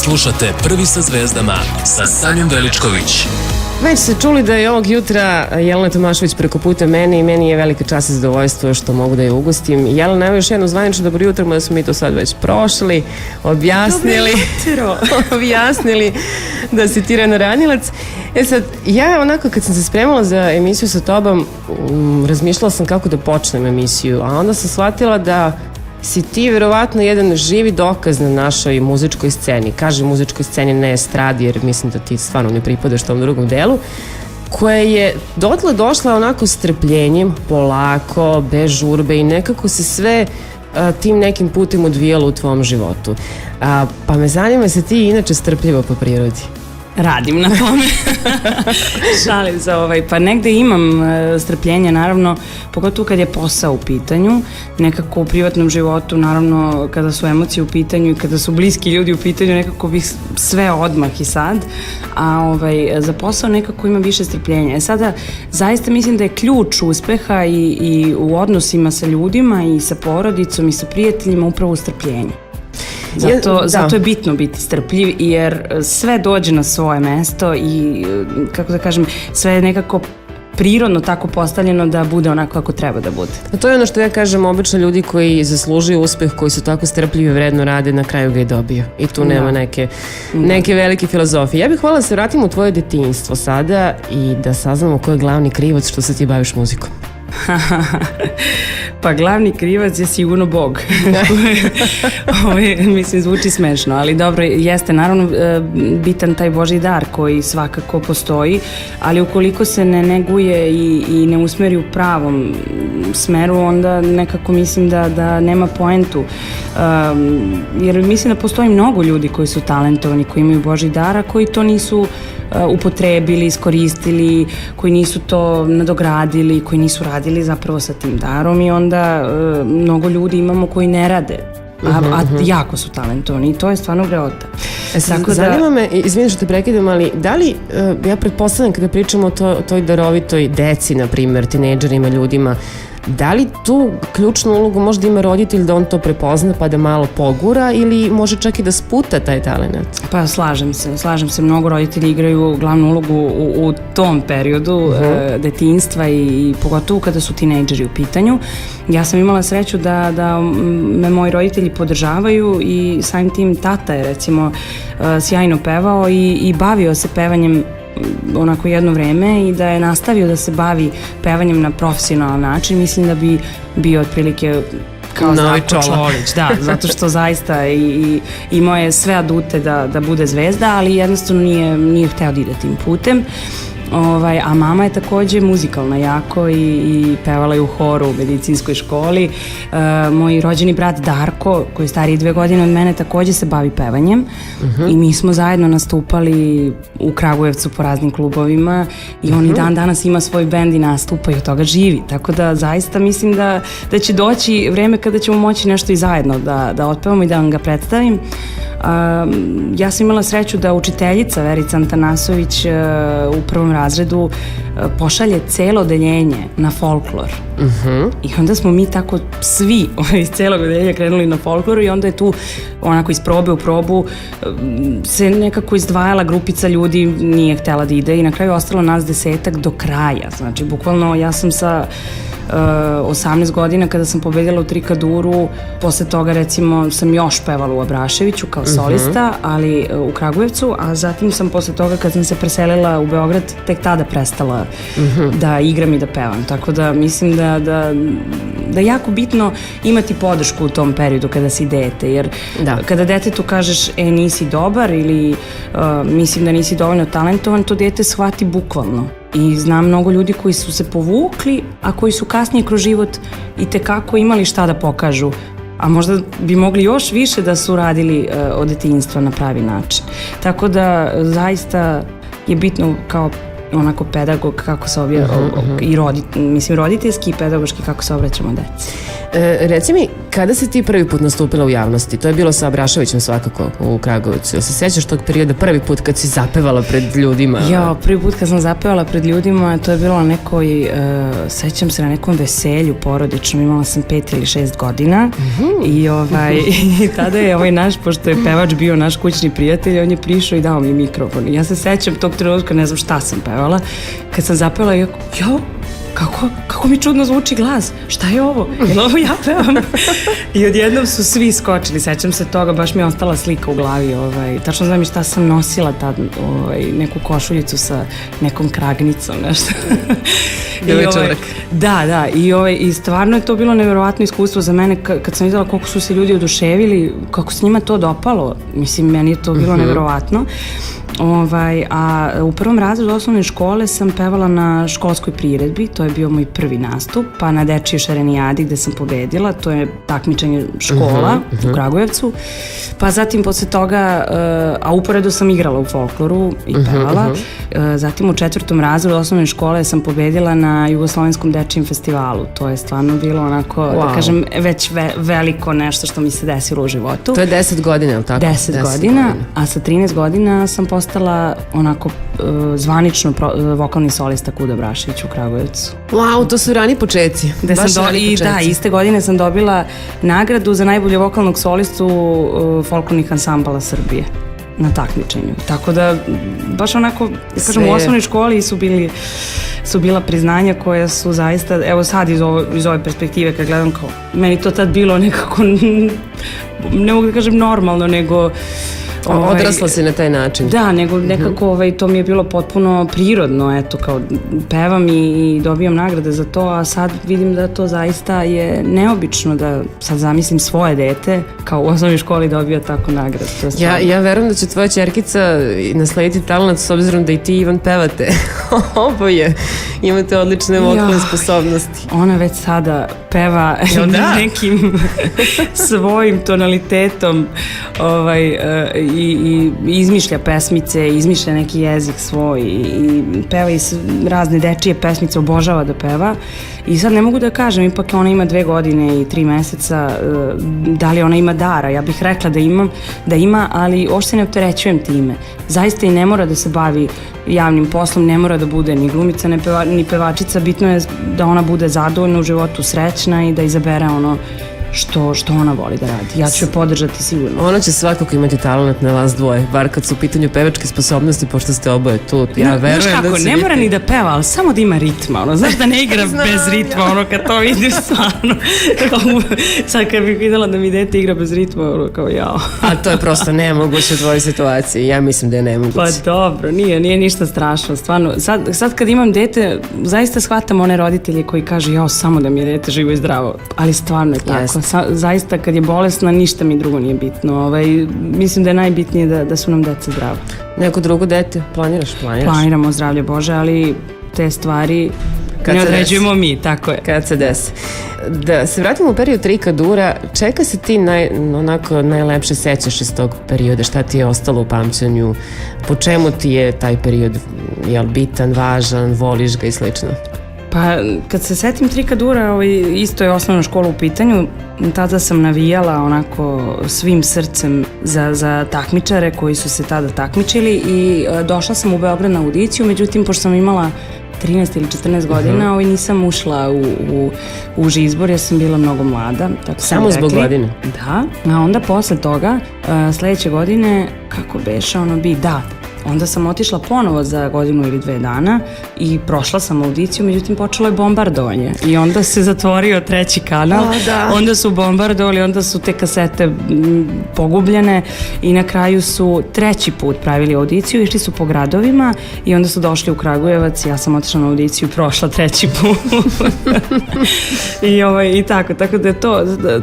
Slušate Prvi sa zvezdama sa Sanjom Veličković. Već ste čuli da je ovog jutra Jelena Tomašević preko puta meni i meni je velika čast i zadovoljstvo što mogu da je ugostim. Jelena, evo još jedno zvanično dobro jutro, mada smo mi to sad već prošli, objasnili da si ti ranoranilac. Sad, ja onako kad sam se spremala za emisiju sa tobom, razmišljala sam kako da počnem emisiju, a onda sam shvatila da si ti verovatno jedan živi dokaz na našoj muzičkoj sceni. Kažem muzičkoj sceni, ne estradi, jer mislim da ti stvarno ne pripadaš tom drugom delu, koja je dotle došla onako strpljenjem, polako, bez žurbe i nekako se sve tim nekim putem odvijalo u tvom životu. Pa me zanima se ti inače strpljivo po prirodi. Radim na tome. Šalim se, pa negde imam strpljenja, naravno, pogotovo kad je posao u pitanju, nekako u privatnom životu, naravno, kada su emocije u pitanju i kada su bliski ljudi u pitanju, nekako bih sve odmah i sad, a za posao nekako imam više strpljenja. Sada, zaista mislim da je ključ uspeha i u odnosima sa ljudima i sa porodicom i sa prijateljima upravo u strpljenju. Zato je bitno biti strpljiv, jer sve dođe na svoje mesto i, kako da kažem, sve je nekako prirodno tako postavljeno da bude onako kako treba da bude. A to je ono što ja kažem, obično ljudi koji zaslužuju uspeh, koji su tako strpljivi, vredno rade, na kraju ga i dobiju. I tu nema neke velike filozofije. Ja bih hvala da se vratimo u tvoje detinjstvo sada i da saznamo ko je glavni krivac što se ti baviš muzikom. Pa glavni krivac je sigurno Bog. Mislim, zvuči smešno, ali dobro, jeste naravno bitan taj Božji dar koji svakako postoji, ali ukoliko se ne neguje i ne usmeri u pravom smeru, onda nekako mislim da nema poentu. Jer mislim da postoji mnogo ljudi koji su talentovani, koji imaju Božji dar, a koji to nisu upotrebili, iskoristili, koji nisu to nadogradili, koji nisu radili zapravo sa tim darom i onda mnogo ljudi imamo koji ne rade, a jako su talentovani i to je stvarno greota. Zanima me, izvini što te prekidam, ali da li, ja pretpostavljam kada pričamo o toj darovitoj deci, na primjer, tinejdžerima, ljudima, da li tu ključnu ulogu možda ima roditelj da on to prepozna pa da malo pogura ili može čak i da sputa taj talent? Pa slažem se, mnogo roditelji igraju glavnu ulogu u tom periodu detinjstva i pogotovo kada su tinejdžeri u pitanju. Ja sam imala sreću da me moji roditelji podržavaju i samim tim tata je recimo sjajno pevao i bavio se pevanjem onako jedno vreme i da je nastavio da se bavi pevanjem na profesionalan način, mislim da bi bio otprilike kao Zdravko Čolić, da, zato što zaista i imao je sve adute da bude zvezda, ali jednostavno nije hteo da ide tim putem. A mama je takođe muzikalna jako i pevala je u horu u medicinskoj školi. Moj rođeni brat Darko, koji je stariji 2 godine od mene, takođe se bavi pevanjem i mi smo zajedno nastupali u Kragujevcu po raznim klubovima i on i dan danas ima svoj bend i nastupa i od toga živi. Tako da zaista mislim da će doći vreme kada ćemo moći nešto i zajedno da otpevamo i da vam ga predstavim. Ja sam imala sreću da učiteljica Verica Antanasović u 1. razredu pošalje celo odeljenje na folklor. I onda smo mi tako svi iz celog odeljenja krenuli na folklor i onda je tu onako iz probe u probu se nekako izdvajala grupica ljudi, nije htela da ide i na kraju ostalo nas 10-ak do kraja. Znači, bukvalno ja sam sa 18 godina kada sam pobedila u Trikaduru, posle toga recimo sam još pevala u Abraševiću kao solista, ali u Kragujevcu, a zatim sam posle toga kad sam se preselila u Beograd tek tada prestala da igram i da pevam, tako da mislim da je jako bitno imati podršku u tom periodu kada si dete, jer kada detetu kažeš nisi dobar ili mislim da nisi dovoljno talentovan, to dete shvati bukvalno. I znam mnogo ljudi koji su se povukli, a koji su kasnije kroz život i tekako imali šta da pokažu, a možda bi mogli još više da su radili od detinjstva na pravi način. Tako da zaista je bitno kao onako pedagog kako se roditeljski i pedagoški kako se obraćamo deci. Reci mi, kada si ti prvi put nastupila u javnosti? To je bilo sa Abraševićem svakako u Kragujevcu. Jel se sjećaš tog perioda prvi put kad si zapevala pred ljudima? Ja, prvi put kad sam zapevala pred ljudima, to je bilo na nekoj, sećam se na nekom veselju porodičnom, imala sam 5 ili 6 godina i i tada je naš, pošto je pevač bio naš kućni prijatelj, on je prišao i dao mi mikrofon. I ja se sećam tog trenutka, ne znam šta sam pevala, kad sam zapevala, kako mi čudno zvuči glas, šta je ovo? Jel ovo ja pevam? I odjednom su svi skočili, sećam se toga, baš mi je ostala slika u glavi, tačno znam i šta sam nosila tad, neku košuljicu sa nekom kragnicom, nešto. Devojčarak. Da, i stvarno je to bilo nevjerovatno iskustvo za mene kad sam videla koliko su se ljudi oduševili, kako se njima to dopalo, mislim, meni je to bilo nevjerovatno. A u prvom razredu osnovne škole sam pevala na školskoj priredbi, to je bio moj prvi nastup, pa na dečijoj šarenijadi gde sam pobedila, to je takmičenje škola u Kragujevcu, pa zatim posle toga, a uporedo sam igrala u folkloru i pevala, zatim u 4. razredu osnovne škole sam pobedila na Jugoslovenskom dečijem festivalu, to je stvarno bilo onako, da kažem, već veliko nešto što mi se desilo u životu. To je 10 godina, je li tako? 10 godina, a sa 13 godina sam postala onako zvanično vokalni solista Kuda Brašević u Kragujevcu. Wow, to su rani počeci. Da, iste godine sam dobila nagradu za najbolje vokalnog solistu folklornih ansambala Srbije na takmičenju. Tako da, baš onako, ja kažem, u osnovnoj školi su bila priznanja koja su zaista, evo sad iz ove perspektive kad gledam, kao, meni to tad bilo nekako, ne mogu da kažem normalno, nego odrasla si na taj način. Da, nego nekako to mi je bilo potpuno prirodno, eto, kao pevam i dobijam nagrade za to, a sad vidim da to zaista je neobično da sad zamislim svoje dete kao u osnovnoj školi dobija tako nagradu. Ja verujem da će tvoja ćerkica naslediti talent s obzirom da i ti, Ivan, pevate. Oboje imate odlične vokalne sposobnosti. Ona već sada peva nekim svojim tonalitetom i izmišlja pesmice, izmišlja neki jezik svoj i peva i razne dečije pesmice, obožava da peva. I sad ne mogu da kažem, ipak ona ima 2 godine i 3 meseca, da li ona ima dara, ja bih rekla da ima, ali uopšte se ne opterećujem time. Zaista i ne mora da se bavi javnim poslom, ne mora da bude ni glumica, ni pevačica, bitno je da ona bude zadovoljna u životu, srećna i da izabere ono što ona voli da radi. Ja ću je podržati sigurno. Ona će svakako imati talent na vas dvoje, bar kad su u pitanju pevačke sposobnosti, pošto ste oboje tu. Ja verujem znaš kako, ne mora ni da peva, ali samo da ima ritma. Znaš da ne igra bez ritma, kad to vidiš stvarno. Sad kad bih videla da mi dete igra bez ritma, kao jao. A to je prosto nemoguće u tvojoj situaciji. Ja mislim da je nemoguće. Pa dobro, nije ništa strašno. Stvarno, sad kad imam dete, zaista shvatam one roditelje koji kažu jao, samo da mi je dete živo i zdravo. Ali stvarno je tako. Zaista kad je bolesna ništa mi drugo nije bitno. Mislim da je najbitnije da su nam deca zdrava. Neko drugo dete planiraš? Planiramo, zdravlje Bože, ali te stvari ne određujemo mi, tako je. Kad se desi. Da se vratimo u period Trika Dura, čeka se ti najlepše sećaš iz tog perioda, šta ti je ostalo u pamćenju, po čemu ti je taj period bitan, važan, voliš ga i slično? Pa kad se setim Trika Dura, isto je osnovna škola u pitanju, tada sam navijala onako svim srcem za takmičare koji su se tada takmičili i došla sam u Beograd na audiciju, međutim pošto sam imala 13 ili 14 godina, nisam ušla u uži izbor jer sam bila mnogo mlada. Samo zbog godine? Da, a onda posle toga, sledeće godine, kako beše onda sam otišla ponovo za 1 ili 2 dana i prošla sam audiciju, međutim počelo je bombardovanje i onda se zatvorio 3. kanal, onda su bombardovali, onda su te kasete pogubljene i na kraju su 3. put pravili audiciju, išli su po gradovima i onda su došli u Kragujevac, ja sam otišla na audiciju i prošla 3. put. I tako da je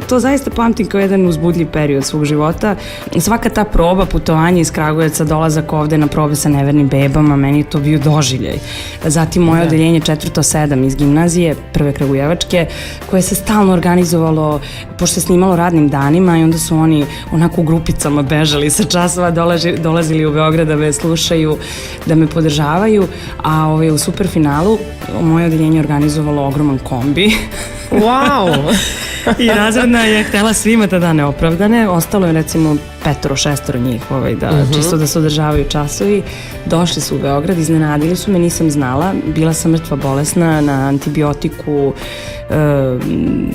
to zaista pamtim kao jedan uzbudljiv period svog života. Svaka ta proba, putovanje iz Kragujevca, dolazak ovde na probe sa nevernim bebama, meni je to bio doživljaj. Zatim moje odeljenje 407 iz gimnazije, prve kragujevačke, koje se stalno organizovalo, pošto se snimalo radnim danima i onda su oni onako u grupicama bežali sa časova, dolazili u Beograd da me slušaju, da me podržavaju, a u superfinalu moje odeljenje organizovalo ogroman kombi. Wow! I razredna je htela svima da da neopravdane. Ostalo je recimo 5-6 njih čisto da se održavaju časovi. Došli su u Beograd, iznenadili su me, nisam znala. Bila sam mrtva bolesna na antibiotiku,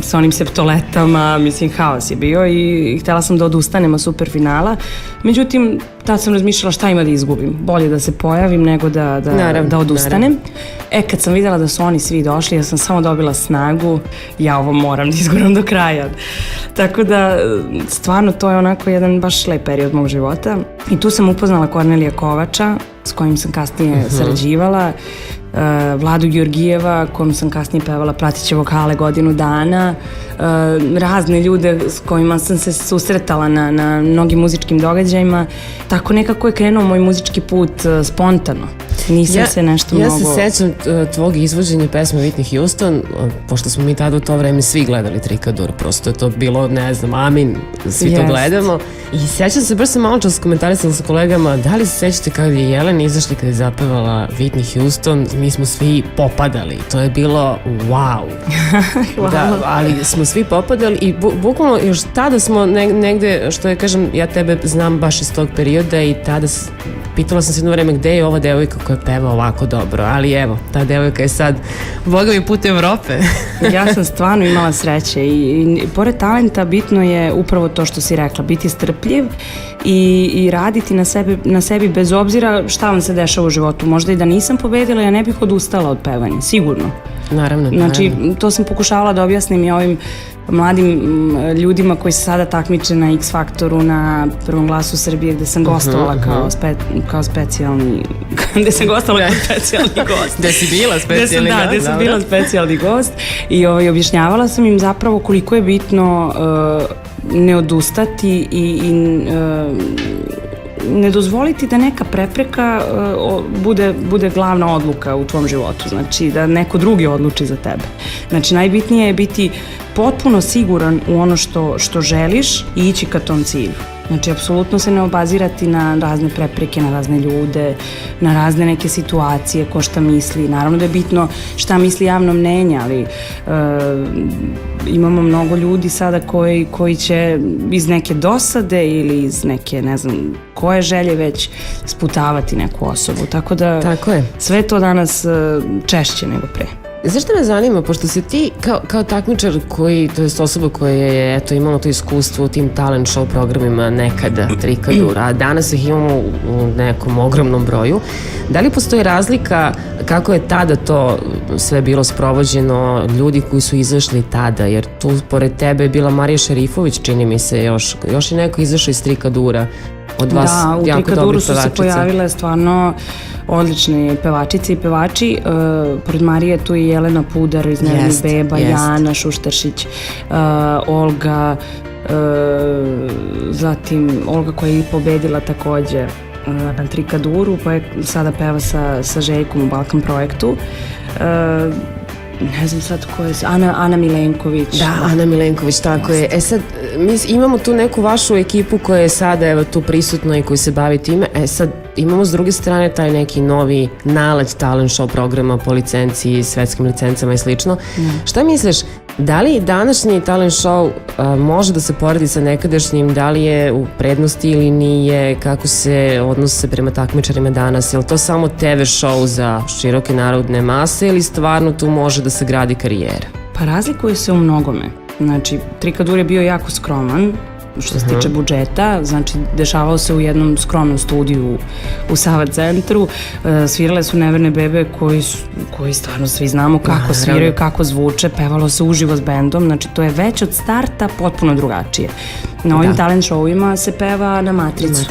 sa onim septoletama, mislim haos je bio i htela sam da odustanem od superfinala. Međutim, tad sam razmišljala šta ima da izgubim. Bolje da se pojavim nego da odustanem. Kad sam videla da su oni svi došli, ja sam samo dobila snagu, ja ovo moram da izguram do kraja. Tako da, stvarno, to je onako jedan baš lep period mog života. I tu sam upoznala Kornelija Kovača, s kojim sam kasnije sarađivala, Vladu Georgijeva, kojom sam kasnije pevala prateće vokale godinu dana, razne ljude s kojima sam se susretala na mnogim muzičkim događajima. Tako nekako je krenuo moj muzički put spontano. Nisam se nešto mnogo... Ja se sećam tvog izvođenja pesme Whitney Houston, pošto smo mi tada u to vreme svi gledali Trikadur, prosto je to bilo, ne znam, amin, svi to gledamo. I sećam se, baš sam malo čas komentarisala sa kolegama, da li se sećate kada je Jelena izašli, kada je zapevala Whitney Houston, mi smo svi popadali, to je bilo wow. Da, ali smo svi popadali i bukvalno još tada smo negde, što je, kažem, ja tebe znam baš iz tog perioda i tada pitala sam se jedno vreme gde je ova devojka koja peva ovako dobro, ali evo, ta devojka je sad Boga mi put Evrope. Ja sam stvarno imala sreće i pored talenta bitno je upravo to što si rekla, biti strpljiv i raditi na sebi bez obzira šta vam se dešava u životu. Možda i da nisam pobedila, ja ne bih odustala od pevanja, sigurno. Naravno. Znači, to sam pokušavala da objasnim i ovim mladim ljudima koji se sada takmiče na X Faktoru, na Prvom glasu Srbije, gde sam gostovala kao specijalni gde sam gostovala kao specijalni gost. Gde si bila specijalni gost? Gde sam bila specijalni gost i objašnjavala sam im zapravo koliko je bitno ne odustati i ne dozvoliti da neka prepreka bude glavna odluka u tvom životu, znači da neko drugi odluči za tebe. Znači najbitnije je biti potpuno siguran u ono što želiš i ići ka tom cilju. Znači, apsolutno se ne obazirati na razne prepreke, na razne ljude, na razne neke situacije, ko šta misli. Naravno da je bitno šta misli javno mnenje, ali imamo mnogo ljudi sada koji će iz neke dosade ili iz neke, ne znam, koje želje već sputavati neku osobu. Tako da sve to danas češće nego pre. Zašto me zanima, pošto si ti kao takmičar to je osoba koja je imala to iskustvo u tim talent show programima nekada, Trikadur, a danas ih imamo u nekom ogromnom broju. Da li postoji razlika kako je tada to sve bilo sprovođeno, ljudi koji su izašli tada, jer tu pored tebe je bila Marija Šerifović, čini mi se još je neko izašao iz Trikadura od vas, jako dobrih pevačica. Da, u Trikaduru su se pojavile stvarno odlične pevačice i pevači. Pored Marije tu je Jelena Pudar iz Nevernih beba, Jana Šuštaršić, Olga, zatim Olga koja je i pobedila takođe na Trikaduru, pa je sada peva sa Željkom u Balkan projektu. Ne znam sad ko je, Ana Milenković. Da, Ana Milenković, tako je. Sad, mi imamo tu neku vašu ekipu koja je sada evo tu prisutna i koji se bavi time. Sad, imamo s druge strane taj neki novi nalet talent show programa po licenciji, svetskim licencama i slično. Šta misliš, da li današnji talent show može da se poredi sa nekadašnjim, da li je u prednosti ili nije, kako se odnose prema takmičarima danas, je li to samo TV show za široke narodne mase ili stvarno tu može da se gradi karijera? Pa razlikuje se u mnogome. Znači, Trikadur je bio jako skroman što se tiče budžeta, znači dešavao se u jednom skromnom studiju u Sava centru, svirale su Neverne bebe koji stvarno svi znamo kako sviraju, kako zvuče, pevalo se uživo s bendom, znači to je već od starta potpuno drugačije. Na ovim talent showima se peva na matricu.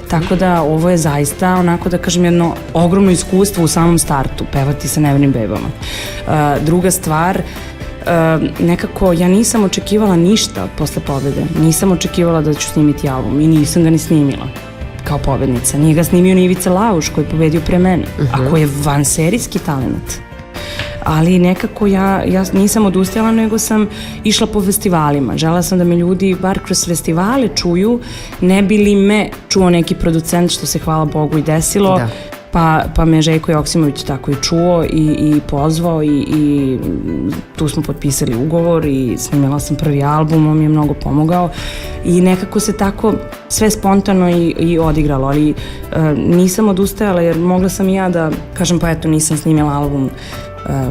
Tako da ovo je zaista, onako da kažem, jedno ogromno iskustvo u samom startu, pevati sa Nevernim bebama. Druga stvar, nekako ja nisam očekivala ništa posle pobede, nisam očekivala da ću snimiti album i nisam ga ni snimila kao pobednica. Nije ga snimio ni Ivica Lauš koji je pobedio pre mene, a koji je vanserijski talent. Ali nekako ja nisam odustajala, nego sam išla po festivalima. Žela sam da me ljudi bar kroz festivale čuju, ne bi li me čuo neki producent, što se hvala Bogu i desilo. pa me Željko Joksimović tako i čuo i pozvao i tu smo potpisali ugovor i snimila sam prvi album, on mi je mnogo pomogao i nekako se tako sve spontano i odigralo, ali nisam odustajala jer mogla sam i ja da kažem pa eto nisam snimila album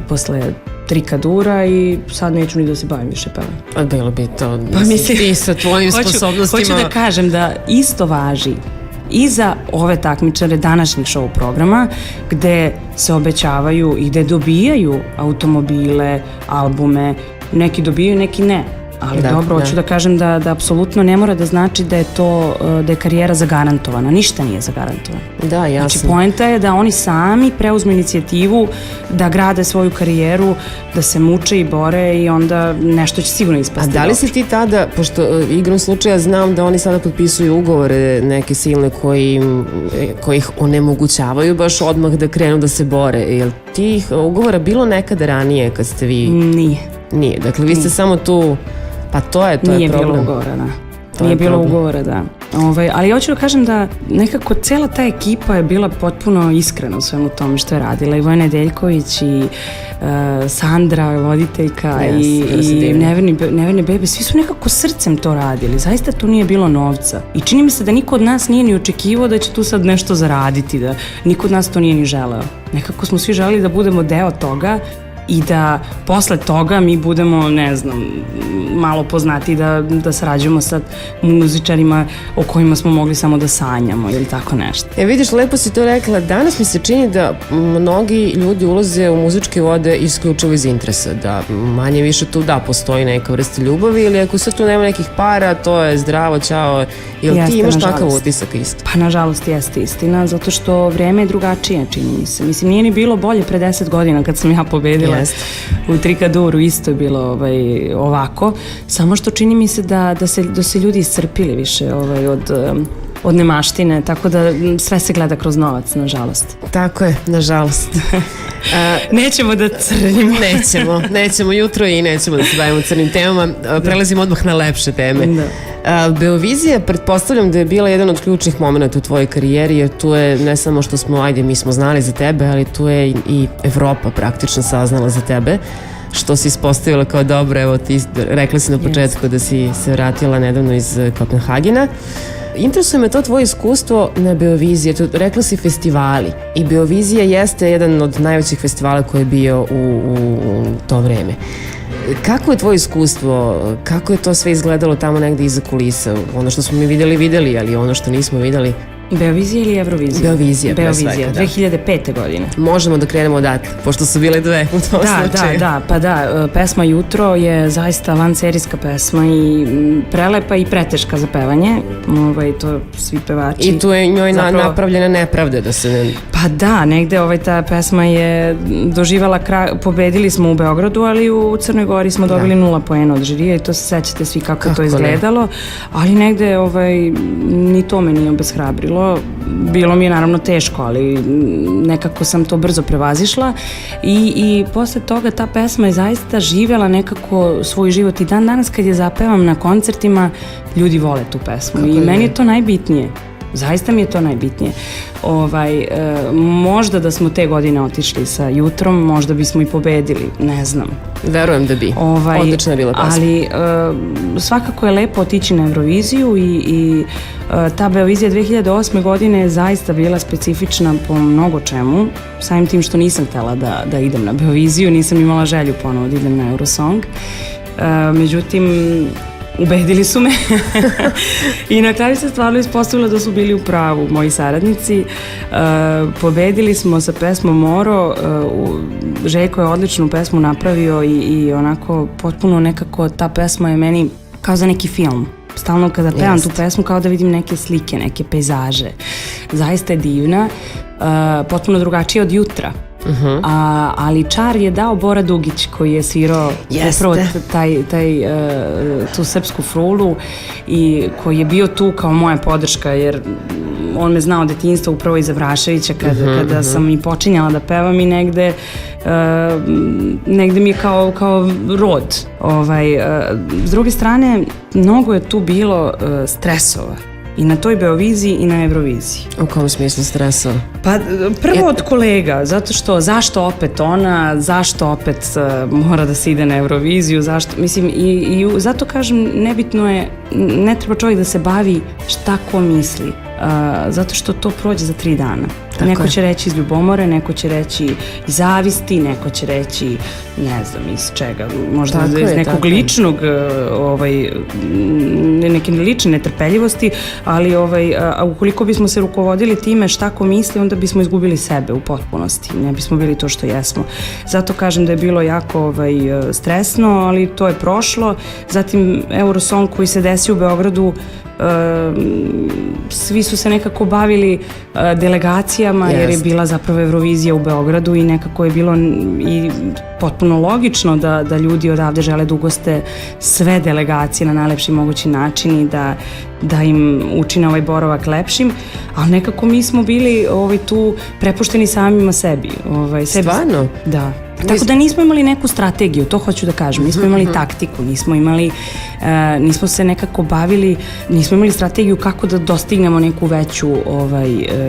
posle Trikadura i sad neću ni da se bavim više pevanjem. Bilo bi to, ti sa tvojim sposobnostima. Hoću da kažem da isto važi i za ove takmičare današnjih show programa gde se obećavaju i gde dobijaju automobile, albume, neki dobijaju, neki ne. Ali dobro, hoću da kažem da apsolutno ne mora da znači da je to, da je karijera zagarantovana. Ništa nije zagarantovano. Da, jasno. Znači, poenta je da oni sami preuzmu inicijativu da grade svoju karijeru, da se muče i bore i onda nešto će sigurno ispasti. A da li si ti tada, pošto igrom slučaja znam da oni sada potpisuju ugovore neke silne koji ih onemogućavaju baš odmah da krenu da se bore. Je li tih ugovora bilo nekada ranije kad ste vi... Nije. Dakle, vi ste samo tu... Pa to je problem. Nije bilo ugovora, da. Nije bilo ugovora, da. Ali ja hoću da kažem da nekako cela ta ekipa je bila potpuno iskrena u svemu tome što je radila. I Vojna Nedeljković i Sandra, voditeljka i Neverne bebe, svi su nekako srcem to radili. Zaista tu nije bilo novca. I čini mi se da niko od nas nije ni očekivao da će tu sad nešto zaraditi, da niko od nas to nije ni želeo. Nekako smo svi želeli da budemo deo toga i da posle toga mi budemo, ne znam, malo poznati da sarađujemo sa muzičarima o kojima smo mogli samo da sanjamo ili tako nešto. Vidiš, lepo si to rekla. Danas mi se čini da mnogi ljudi ulaze u muzičke vode isključivo iz interesa, da manje više tu postoji neka vrsta ljubavi ili ako sad tu nema nekih para, to je zdravo, ćao. Jel ti imaš takav utisak isto? Pa nažalost jeste istina, zato što vreme je drugačije, čini mi se. Mislim, nije ni bilo bolje pre 10 godina kad sam ja pobedila u Trikaduru, isto je bilo ovako, samo što čini mi se da se ljudi iscrpili više od nemaštine, tako da sve se gleda kroz novac, nažalost. Tako je, nažalost. Nećemo da crnimo. Nećemo jutro i nećemo da se bavimo crnim temama. Prelazimo odmah na lepše teme. Beovizija, pretpostavljam da je bila jedan od ključnih momenta u tvojoj karijeri, jer tu je ne samo što mi smo znali za tebe, ali tu je i Evropa praktično saznala za tebe, što si ispostavila kao dobro. Evo, ti rekla si na početku da si se vratila nedavno iz Kopenhagena. Interesuje me to tvoje iskustvo na Beoviziji. Rekla si festivali i Beovizija jeste jedan od najvećih festivala koji je bio u to vreme. Kako je tvoje iskustvo? Kako je to sve izgledalo tamo negde iza kulisa? Ono što smo mi videli, ali ono što nismo videli? Beovizija ili Eurovizija? Beovizija, 2005. godine. Možemo da krenemo odatle, pošto su bile dve u tom slučaju. Da, pesma Jutro je zaista vanserijska pesma i prelepa i preteška za pevanje. To svi pevači. I tu je njoj napravljena nepravda da se ne... Pa da, negde ta pesma je doživala pobedili smo u Beogradu, ali u Crnoj Gori smo dobili 0 poena od žirija i to se sećate svi kako to izgledalo, ali negde ni to me nije obeshrabrilo. Bilo mi je naravno teško, ali nekako sam to brzo prevazišla i posle toga ta pesma je zaista živjela nekako svoj život i dan danas kad je zapevam na koncertima, ljudi vole tu pesmu i meni je to najbitnije. Zaista mi je to najbitnije. Možda da smo te godine otišli sa Jutrom, možda bismo i pobedili, ne znam. Verujem da bi. Odlična je bila pesma. Ali svakako je lepo otići na Euroviziju i ta Beovizija 2008. godine je zaista bila specifična po mnogo čemu. Samim tim što nisam htjela da idem na Beoviziju, nisam imala želju ponovo da idem na Eurosong. Međutim, ubedili su me i na kraju se stvarno ispostavilo da su bili u pravu moji saradnici. Pobedili smo sa pesmom Moro. Željko je odličnu pesmu napravio i onako potpuno nekako ta pesma je meni kao za neki film. Stalno kada pevam tu pesmu kao da vidim neke slike, neke pejzaže. Zaista je divna, potpuno drugačija od Jutra. Ali čar je dao Bora Dugić koji je svirao upravo tu srpsku frulu i koji je bio tu kao moja podrška jer on me znao detinjstva upravo iz Avraševića kada sam i počinjala da pevam i negde mi je kao rod. S druge strane, mnogo je tu bilo stresova I na toj Beoviziji i na Euroviziji. U kom smislu stresa? Pa prvo od kolega, zato što zašto opet ona, zašto opet mora da se ide na Euroviziju, zašto, mislim i zato kažem nebitno je, ne treba čovjek da se bavi šta ko misli, zato što to prođe za 3 dana. Tako neko će reći iz ljubomore, neko će reći iz zavisti, neko će reći ne znam iz čega, možda iz nekog ličnog, neke lične netrpeljivosti, ali ukoliko bismo se rukovodili time šta ko misli, onda bismo izgubili sebe u potpunosti, ne bismo bili to što jesmo. Zato kažem da je bilo jako stresno, ali to je prošlo. Zatim Eurosong koji se desio u Beogradu, svi su se nekako bavili delegacijama jer je bila zapravo Eurovizija u Beogradu i nekako je bilo i potpuno logično da ljudi odavde žele da ugoste sve delegacije na najlepši mogući način i da im učine ovaj boravak lepšim, ali nekako mi smo bili tu prepušteni samima sebi. Stvarno? Da. Tako da nismo imali neku strategiju, to hoću da kažem, nismo imali taktiku, nismo se nekako bavili, nismo imali strategiju kako da dostignemo neku veću,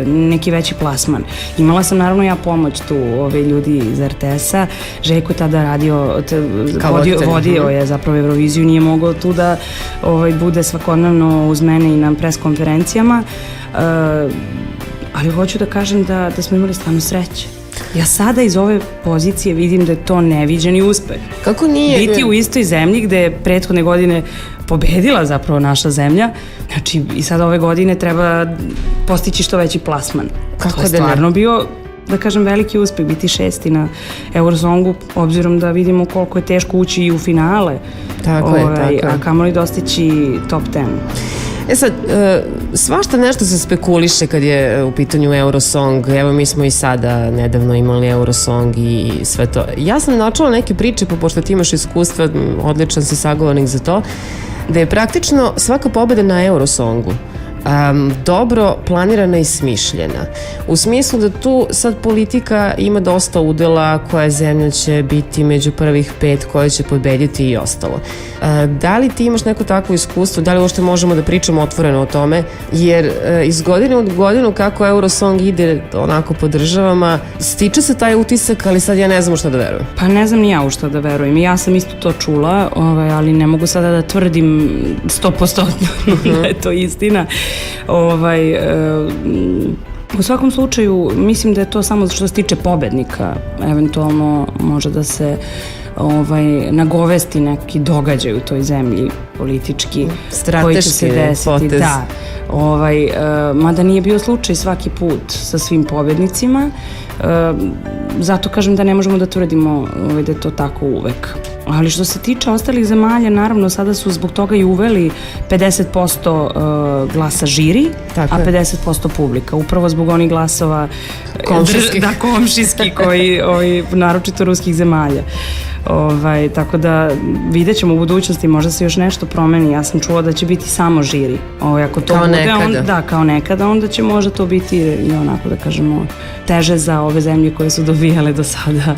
neki veći plasman. Imala sam naravno ja pomoć tu ljudi iz RTS-a, Željko je tada radio, vodio je zapravo Euroviziju, nije mogao tu da bude svakodnevno uz mene i na pres konferencijama, ali hoću da kažem da smo imali stvarno sreće. Ja sada iz ove pozicije vidim da je to neviđeni uspeh. Kako nije? Biti u istoj zemlji gde je prethodne godine pobedila zapravo naša zemlja, znači i sada ove godine treba postići što veći plasman. Kako to je stvarno bio, da kažem, veliki uspeh biti 6. na Eurosongu, obzirom da vidimo koliko je teško ući i u finale. Tako je. A kamoli dostići top 10. Sad, svašta nešto se spekuliše kad je u pitanju Eurosong. Evo, mi smo i sada nedavno imali Eurosong i sve to. Ja sam načela neke priče, pa pošto ti imaš iskustva, odličan si sagovornik za to, da je praktično svaka pobeda na Eurosongu dobro planirana i smišljena. U smislu da tu sad politika ima dosta udela, koja zemlja će biti među prvih 5, koja će pobediti i ostalo. Da li ti imaš neko takvo iskustvo, da li uopšte možemo da pričamo otvoreno o tome, jer iz godine u godinu kako Eurosong ide onako po državama, stiče se taj utisak, ali sad ja ne znam u šta da verujem. Pa ne znam ni ja u šta da verujem. Ja sam isto to čula, ali ne mogu sada da tvrdim 100% da je to istina. U svakom slučaju mislim da je to samo što se tiče pobednika, eventualno može da se nagovesti neki događaj u toj zemlji politički koji će se desiti. Potez. Da, mada nije bio slučaj svaki put sa svim pobednicima, zato kažem da ne možemo da tvrdimo da je to tako uvek. Ali što se tiče ostalih zemalja, naravno sada su zbog toga i uveli 50% glasa žiri, a 50% publika, upravo zbog onih glasova komšijski koji naročito ruskih zemalja. Tako da vidjet ćemo u budućnosti, možda se još nešto promeni. Ja sam čula da će biti samo žiri. Ako to kao bude, nekada. Kao nekada, onda će možda to biti i onako da kažemo teže za ove zemlje koje su dovijale do sada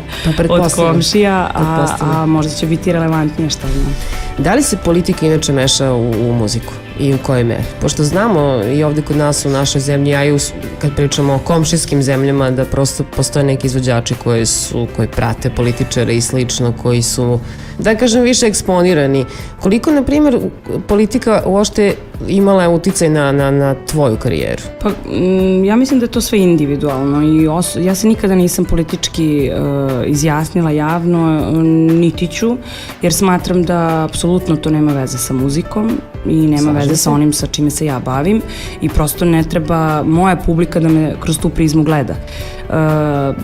od komšija, a možda će biti relevantnije, šta znam. Da li se politika inače meša u muziku i u kojoj meri? Pošto znamo i ovde kod nas u našoj zemlji, a i kad pričamo o komšijskim zemljama, da prosto postoje neki izvođači koji prate političare i slično, koji su, da kažem, više eksponirani. Koliko, na primjer, politika uopšte imala uticaj na tvoju karijeru? Pa, ja mislim da je to sve individualno i ja se nikada nisam politički izjasnila javno, niti ću, jer smatram da apsolutno to nema veze sa muzikom i nema veze sa onim sa čime se ja bavim i prosto ne treba moja publika da me kroz tu prizmu gleda.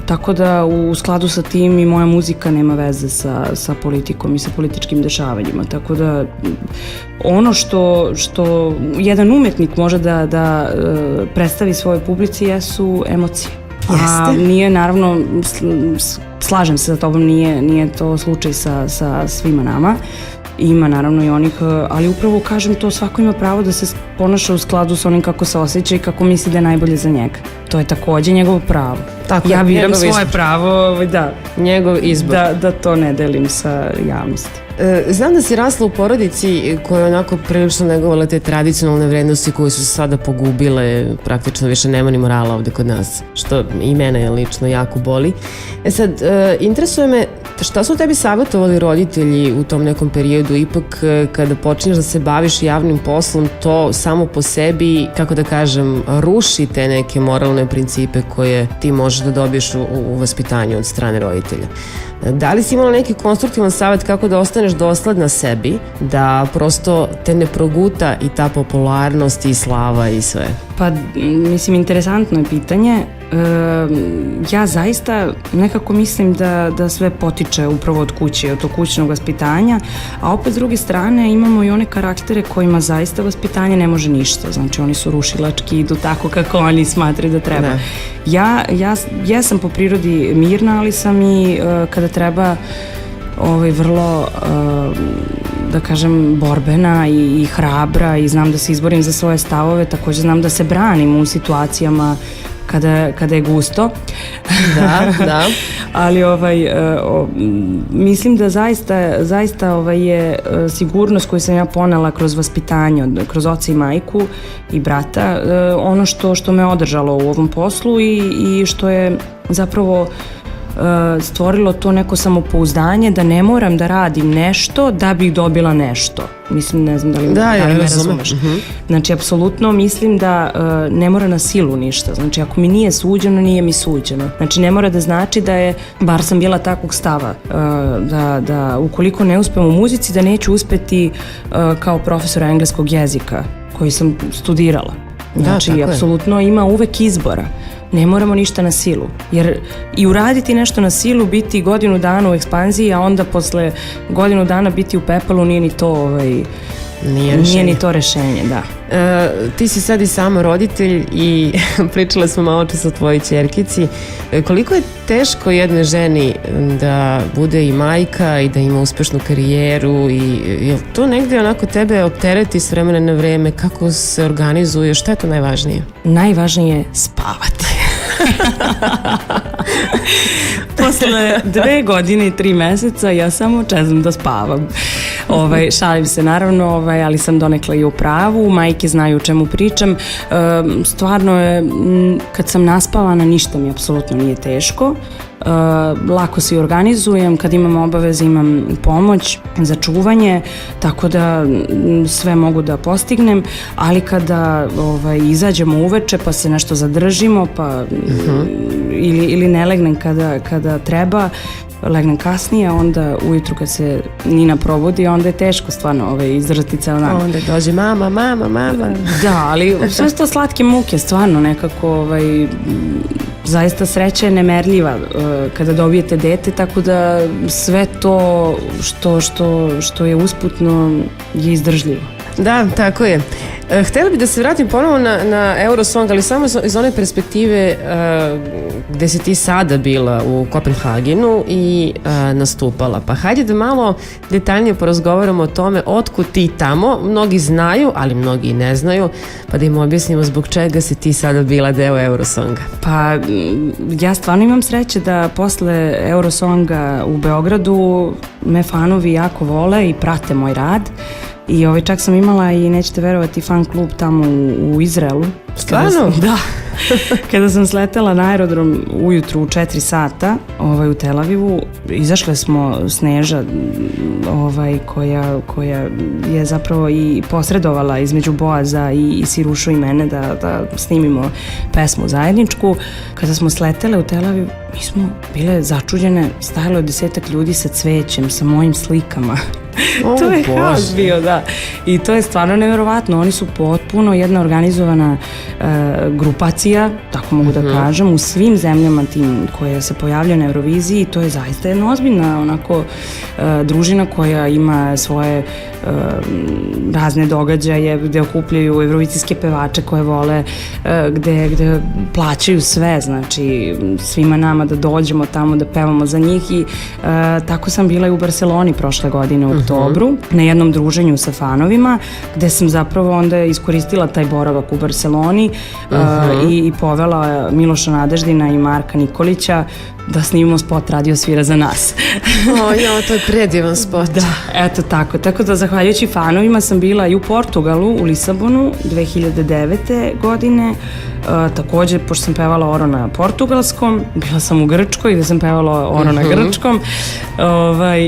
Tako da u skladu sa tim i moja muzika nema veze sa politikom i sa političkim dešavanjima. Tako da ono što jedan umetnik može da predstavi svojoj publici jesu emocije. A nije, naravno, slažem se sa tobom, nije to slučaj sa svima nama. Ima naravno i onih, ali upravo kažem to, svako ima pravo da se ponaša u skladu sa onim kako se osjeća i kako misli da je najbolje za njega. To je takođe njegovo pravo. Tako ja je, biram njegov svoje izbor. pravo, da, Njegov izbor. da to ne delim sa javnosti. Znam da si rasla u porodici koja je onako prilično negovala te tradicionalne vrednosti koje su se sada pogubile, praktično više nema ni morala ovde kod nas, što i mene lično jako boli. Sad, interesuje me šta su tebi savjetovali roditelji u tom nekom periodu, ipak kada počinješ da se baviš javnim poslom, to samo po sebi, kako da kažem, ruši te neke moralne principe koje ti možeš da dobiješ u vaspitanju od strane roditelja. Da li si imala neki konstruktivan savjet kako da ostaneš dosledna sebi, da prosto te ne proguta i ta popularnost i slava i sve? Pa, mislim, interesantno je pitanje. Ja zaista nekako mislim da sve potiče upravo od kuće, od tog kućnog vaspitanja, a opet s druge strane imamo i one karaktere kojima zaista vaspitanje ne može ništa. Znači, oni su rušilački, idu tako kako oni smatraju da treba. Da. Ja sam po prirodi mirna, ali sam i kada treba vrlo, da kažem, borbena i hrabra i znam da se izborim za svoje stavove, takođe znam da se branim u situacijama kada je gusto. Da. Ali mislim da zaista je sigurnost koju sam ja ponela kroz vaspitanje, kroz oca i majku i brata, ono što me održalo u ovom poslu i što je zapravo stvorilo to neko samopouzdanje da ne moram da radim nešto da bih dobila nešto. Mislim, ne znam da li me razumeš. Znači, apsolutno mislim da ne mora na silu ništa. Znači, ako mi nije suđeno, nije mi suđeno. Znači, ne mora da znači da je, bar sam bila takvog stava, da ukoliko ne uspem u muzici, da neću uspeti kao profesora engleskog jezika koji sam studirala. Znači, apsolutno ima uvek izbora. Ne moramo ništa na silu, jer i uraditi nešto na silu, biti godinu dana u ekspanziji, a onda posle godinu dana biti u pepelu nije ni to nije ni to rešenje, da. Ti si sad i sama roditelj i pričale smo malo čas o tvojoj ćerkici. Koliko je teško jednoj ženi da bude i majka i da ima uspešnu karijeru i je to negde onako tebe optereti s vremena na vreme, kako se organizuje, šta je to najvažnije? Najvažnije je spavati. Posle 2 godine i 3 meseca ja samo čezam da spavam. Šalim se naravno, ali sam donekle i u pravu, majke znaju o čemu pričam. Stvarno je, kad sam naspavana, ništa mi apsolutno nije teško. Lako se organizujem, kad imam obaveze imam pomoć za čuvanje, tako da sve mogu da postignem, ali kada izađemo uveče pa se nešto zadržimo pa ili ne legnem kada treba, legnem kasnije, onda ujutru kad se Nina probudi, onda je teško stvarno izdržati ceo dan. Onda dođe mama. Da, ali sve to slatke muke, stvarno nekako zaista sreća je nemerljiva kada dobijete dete, tako da sve to što je usputno je izdržljivo. Da, tako je. Htela bih da se vratim ponovo na Eurosong, ali samo iz one perspektive gde si ti sada bila u Kopenhagenu i nastupala. Pa hajde da malo detaljnije porazgovaramo o tome otkud ti tamo. Mnogi znaju, ali mnogi i ne znaju, pa da im objasnimo zbog čega si ti sada bila deo Eurosonga. Pa ja stvarno imam sreće da posle Eurosonga u Beogradu me fanovi jako vole i prate moj rad. I čak sam imala i nećete verovati fan klub tamo u Izraelu. Stvarno? Da. Kada sam sletela na aerodrom ujutru u 4 sata u Tel Avivu, izašle smo Sneža koja je zapravo i posredovala između Boaza i Sirušu i mene da snimimo pesmu zajedničku. Kada smo sletele u Tel Aviv, mi smo bile začuđene, stajalo je 10-ak ljudi sa cvećem, sa mojim slikama. To je haos bio, da. I to je stvarno neverovatno. Oni su potpuno jedna organizovana grupacija, tako mogu da kažem, u svim zemljama tim koje se javljaju na Euroviziji. To je zaista jedna ozbiljna družina koja ima svoje razne događaje gde okupljaju evrovizijske pevače koje vole, gde plaćaju sve, znači svima nama da dođemo tamo da pevamo za njih i tako sam bila i u Barceloni prošle godine u oktobru na jednom druženju sa fanovima, gde sam zapravo onda iskoristila taj boravak u Barceloni i povela Miloša Nadeždina i Marka Nikolića da snimimo spot Radio svira za nas. To je predivan spot. Da, eto tako. Tako da, zahvaljujući fanovima, sam bila i u Portugalu, u Lisabonu, 2009. godine. Takođe, pošto sam pevala Oro na portugalskom, bila sam u Grčkoj gde sam pevala Oro na grčkom.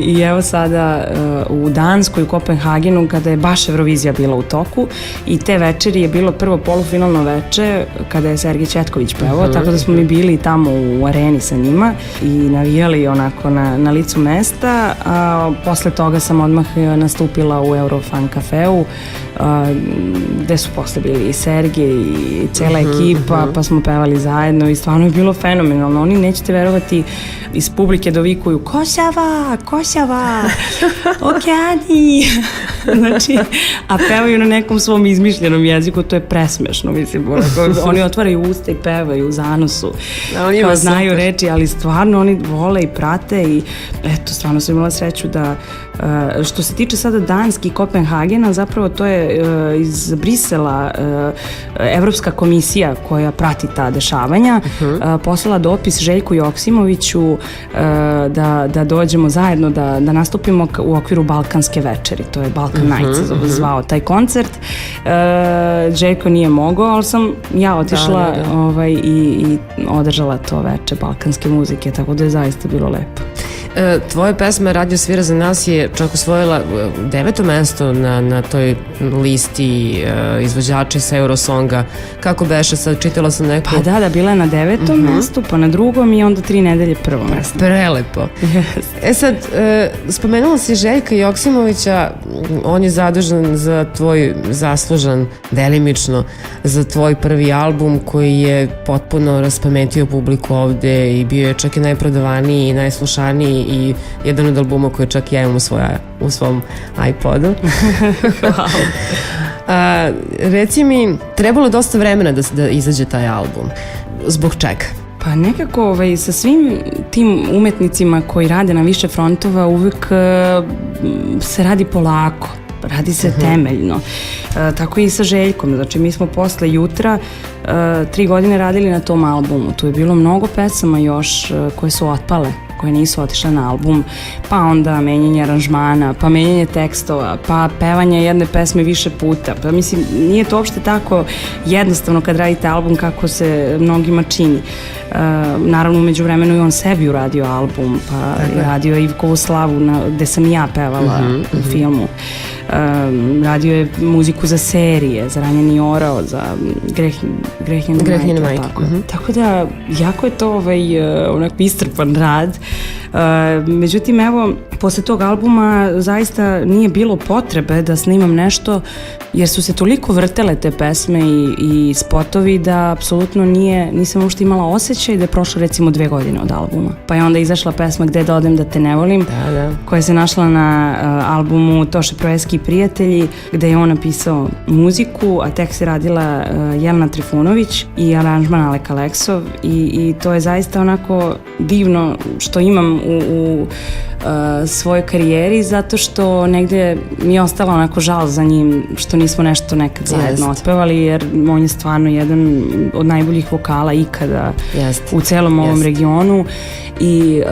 I evo sada u Danskoj, u Kopenhagenu, kada je baš Eurovizija bila u toku, i te večeri je bilo prvo polufinalno veče kada je Sergej Četković pevao, tako da smo mi bili tamo u areni sa njima i navijali onako na licu mesta, a posle toga sam odmah nastupila u Eurofan kafeu, gde su posle bili i Sergej i cela ekipa, pa smo pevali zajedno i stvarno je bilo fenomenalno. Oni, nećete verovati, iz publike dovikuju Košava, Košava, okeani. Znači, a pevaju na nekom svom izmišljenom jeziku, to je presmešno, mislim. Oni otvaraju usta i pevaju u zanosu. Kao znaju reči, ali stvarno oni vole i prate i eto, stvarno sam imala sreću da što se tiče sada Danski i Kopenhagena, zapravo to je iz Brisela Evropska komisija koja prati ta dešavanja poslala dopis Željku Joksimoviću da dođemo zajedno da nastupimo u okviru Balkanske večeri, to je Balkan Nights zvao taj koncert. Željko nije mogao, ali sam ja otišla i održala to veče balkanske muzike, tako da je zaista bilo lepo. Tvoja pesma Radio svira za nas je čak osvojila 9. mesto na toj listi izvođača sa Eurosonga. Kako beše sad, čitala sam neko? Pa da, bila je na 9. mestu, pa na 2. i onda 3 nedelje prvo mesto. Prelepo. Sad, spomenula si Željka Joksimovića, on je zadužen za tvoj zaslužan, delimično, za tvoj prvi album koji je potpuno raspametio publiku ovde i bio je čak i najprodavaniji i najslušaniji i jedan od albuma koji čak ja imam u svom iPodu. Reci mi, trebalo je dosta vremena da izađe taj album. Zbog čega? Pa nekako sa svim tim umetnicima koji rade na više frontova uvek se radi polako. Radi se temeljno. Tako i sa Željkom. Znači, mi smo posle jutra 3 godine radili na tom albumu. Tu je bilo mnogo pesama još koje su otpale, koje nisu otišle na album, pa onda menjanje aranžmana, pa menjanje tekstova, pa pevanje jedne pesme više puta. Pa mislim, nije to uopšte tako jednostavno kad radite album kako se mnogima čini. Naravno, umeđu vremenu i on sebi uradio album, pa radio Ivkovu slavu gde sam ja pevala u filmu. Radio je muziku za serije, za Ranjeni orao, za Grehnjene majke. Tako da, jako je to onako istrpan rad. Međutim, evo, posle tog albuma zaista nije bilo potrebe da snimam nešto, jer su se toliko vrtele te pesme i spotovi da apsolutno nisam uopšte imala osjećaj da je prošlo recimo 2 godine od albuma. Pa je onda izašla pesma Gde da odem da te ne volim, koja se našla na albumu Toše Proeski i prijatelji, gde je on napisao muziku, a tekst je radila Jelena Trifunović i aranžman Alek Aleksov i to je zaista onako divno što imam u svojoj karijeri, zato što negde mi je ostala onako žal za njim što nismo nešto nekad zajedno otpevali, jer on je stvarno jedan od najboljih vokala ikada u celom ovom regionu i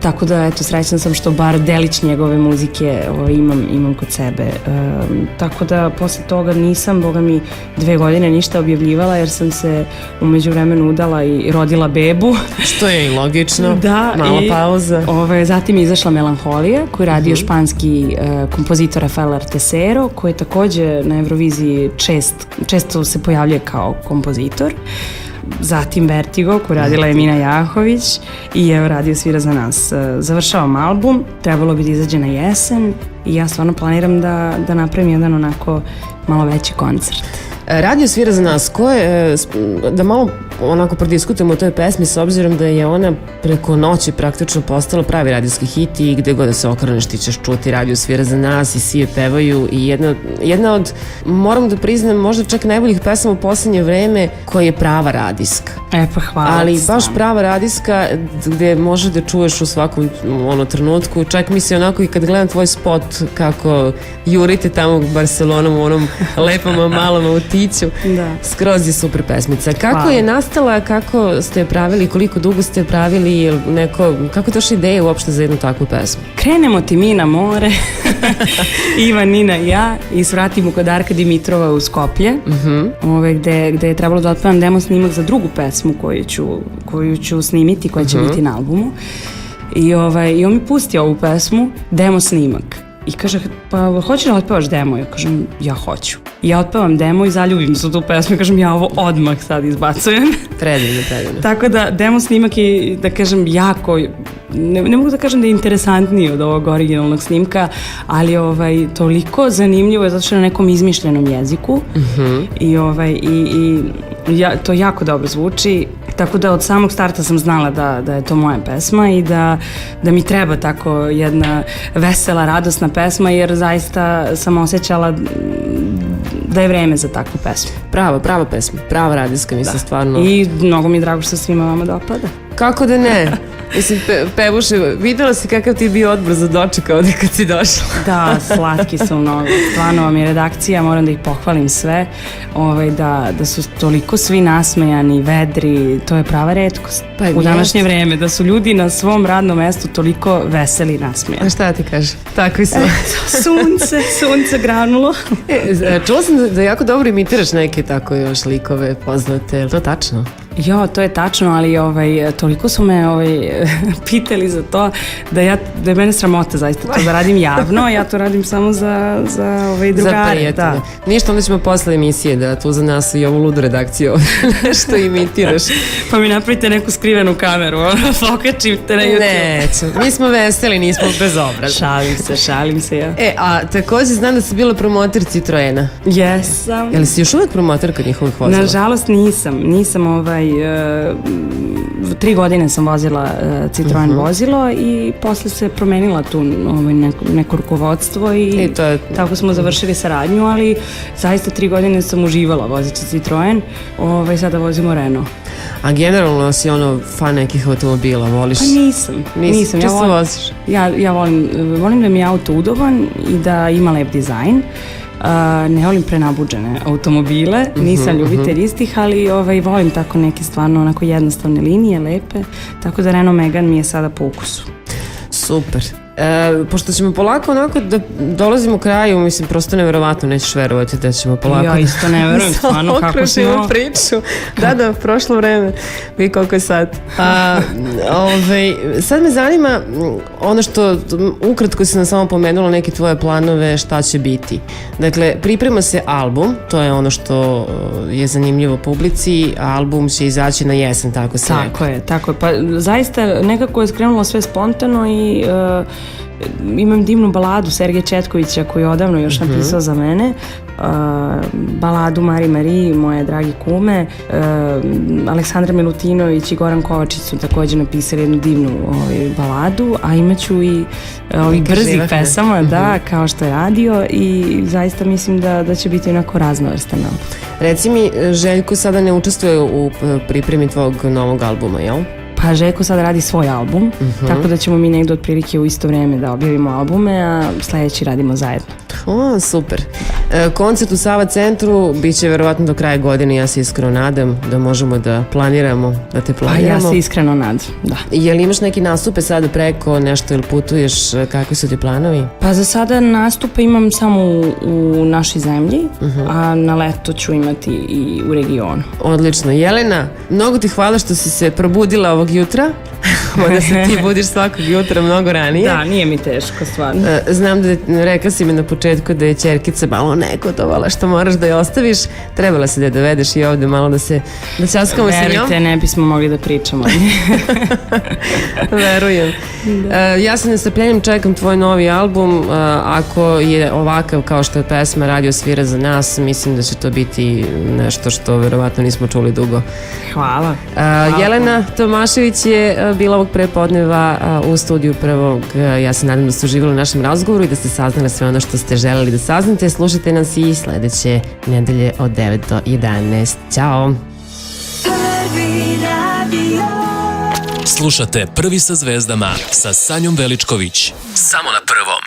tako da, eto, srećna sam što bar delić njegove muzike imam kod sebe. Tako da, posle toga nisam, boga mi, 2 godine ništa objavljivala, jer sam se u međuvremenu udala i rodila bebu. Što je i logično, mala pauza. Zatim je izašla Melanholija, koju radio španski kompozitor Rafael Artesero, koji je takođe na Euroviziji često se pojavljuje kao kompozitor. Zatim Vertigo, koju radila Emina Jahović i evo Radio svira za nas. Završavam album, trebalo bi da izađe na jesen i ja stvarno planiram da napravim jedan onako malo veći koncert. Radio svira za nas, da malo onako prodiskutujemo o toj pesmi s obzirom da je ona preko noći praktično postala pravi radijski hit i gde god da se okreneš ti ćeš čuti radio svira za nas i svi je pevaju i jedna od, moram da priznam, možda čak najboljih pesama u poslednje vreme koja je prava radijska. Pa hvala. Ali baš prava radijska gde možeš da čuješ u svakom trenutku. Čak mi se onako i kad gledam tvoj spot kako jurite tamo u Barcelonom u onom lepom malom autiću. Da. Skroz je super pesmica. Kako je nastala, kako ste je pravili, koliko dugo ste je pravili, kako je došla ideja uopšte za jednu takvu pesmu? Krenemo ti mi na more, Ivan, Nina i ja, i svratimo kod Darka Dimitrova u Skoplje, gde je trebalo da otpevam demo snimak za drugu pesmu koju ću snimiti, koja će biti na albumu. I on mi pusti ovu pesmu, demo snimak. I kaže, pa hoćeš da otpevaš demo? Ja kažem, ja hoću. I ja otpevam demo i zaljubim se u tu pesmu i kažem, ja ovo odmah sad izbacujem. Predivno. Tako da demo snimak je, da kažem, jako, ne mogu da kažem da je interesantniji od ovog originalnog snimka, ali toliko zanimljivo je zato što je na nekom izmišljenom jeziku i to jako dobro zvuči. Tako da od samog starta sam znala da je to moja pesma i da mi treba tako jedna vesela, radosna pesma, jer zaista sam osjećala da je vreme za takvu pesmu. Prava pesma, prava radijska, mislim stvarno. I mnogo mi je drago što svima vama dopada. Kako da ne? Mislim, Pevuše, videla si kakav ti je bio odbor za doček ovde kad si došla. Da, slatki su mnogo. Stvarno vam je redakcija, moram da ih pohvalim sve, da su toliko svi nasmejani, vedri, to je prava retkost. U današnje vreme, da su ljudi na svom radnom mestu toliko veseli i nasmejani. A šta ti kažeš? Takvi su. Sunce granulo. Čula sam da jako dobro imitiraš neke tako još likove poznate, je li to tačno? Jo, to je tačno, ali toliko su me pitali za to da je mene sramota zaista to da radim javno, ja to radim samo za drugare. Za prijatelje. Ništa, onda ćemo posle emisije da tu za nas i ovu ludu redakciju nešto imitiraš. Pa mi napravite neku skrivenu kameru, pokačite na YouTube. Neću, mi smo veseli, nismo bezobrazni. Šalim se ja. A takođe znam da si bila promoter Citroena. Jesam. Jel si još uvek promoterka njihovih vozila? Nažalost nisam 3 godine sam vozila Citroen vozilo i posle se promenila tu neko rukovodstvo i tako smo završili saradnju, ali zaista 3 godine sam uživala vozeći Citroen, sada vozimo Renault. A generalno si fan nekih automobila, voliš? Pa nisam. Često voziš? Ja volim da mi je auto udoban i da ima lep dizajn. Ne volim prenabuđene automobile, nisam ljubitelj istih, ali volim tako neke stvarno onako jednostavne linije, lepe, tako da Renault Megane mi je sada po ukusu. Super. Pošto ćemo polako onako da dolazimo u kraju, mislim, prosto neverovatno, nećeš verovati da ćemo polako ja isto ne verujem, stvarno kako smo priču. Da, prošlo vreme, vi koliko je sad. Sad me zanima ono što ukratko si nam samo pomenula, neke tvoje planove, šta će biti. Dakle, priprema se album, to je ono što je zanimljivo publici, a album će izaći na jesen, tako se rekao. Tako je, pa zaista nekako je skrenulo sve spontano i imam divnu baladu Sergeja Četkovića koju je odavno još napisao za mene, baladu Mari Mari, moje dragi kume. Aleksandra Milutinović i Goran Kovačić su također napisali jednu divnu baladu, a imaću i ovih brzih pesama, da, kao što je radio, i zaista mislim da će biti onako raznovrstan. Reci mi, Željko sada ne učestvuje u pripremi tvog novog albuma, jel? Pa Željko sad radi svoj album, tako da ćemo mi negdje otprilike u isto vrijeme da objavimo albume, a sljedeći radimo zajedno. O, super. Koncert u Sava centru bit će verovatno do kraja godine, ja se iskreno nadam da možemo da planiramo, da te planiramo. A ja se iskreno nadam, da. Jel imaš neki nastupe sada preko nešto ili putuješ, kakvi su ti planovi? Pa za sada nastupe imam samo u našoj zemlji, a na leto ću imati i u regionu. Odlično. Jelena, mnogo ti hvala što si se probudila ovog jutra. da se ti budiš svakog jutra mnogo ranije. Da, nije mi teško, stvarno. Znam da rekla si mi na početku da je ćerkica malo negodovala što moraš da je ostaviš. Trebala si da je dovedeš i ovde malo da ćaskamo sa njom. Verujte, ne bismo mogli da pričamo. Verujem. Ja sa nestrpljenjem čekam tvoj novi album. Ako je ovakav kao što je pesma Radio svira za nas, mislim da će to biti nešto što verovatno nismo čuli dugo. Hvala. Jelena Tomašević je bila ovog prepodneva u studiju Prvog. Ja se nadam da ste uživali u našem razgovoru i da ste saznali sve ono što ste želeli da saznate. Slušajte nas i sledeće nedelje od 9 do 11. Ćao! Slušate Prvi sa zvezdama sa Sanjom Veličković. Samo na Prvom.